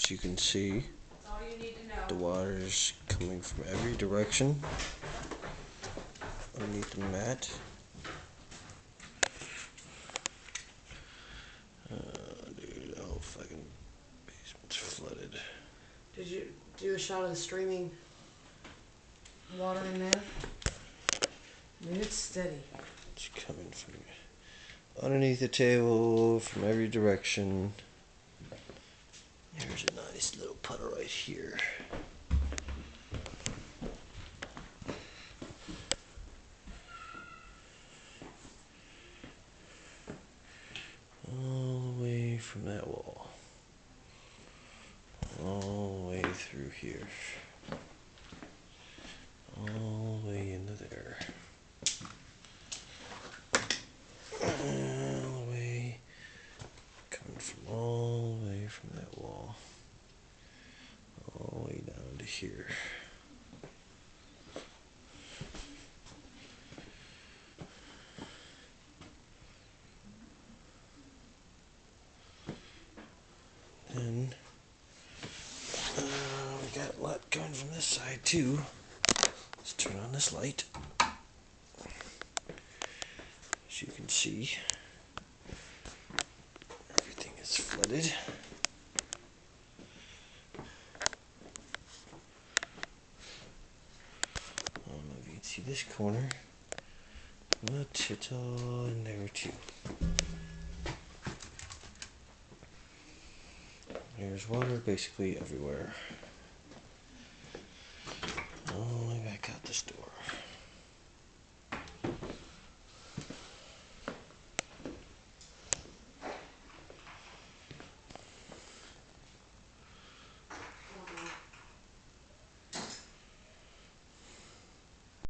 As you can see, That's all you need to know. the water's coming from every direction underneath the mat. Dude, the whole fucking basement's flooded. Did you do a shot of the streaming water in there? I mean, it's steady. It's coming from underneath the table from every direction. Here's a nice little puddle right here. All the way from that wall. All the way through here. All the way into there. All the way, coming from all the way from that wall. All the way down to here. Then we got a lot coming from this side too. Let's turn on this light. As you can see, everything is flooded. I don't know if you can see this corner, but it's all in there too. There's water basically everywhere. All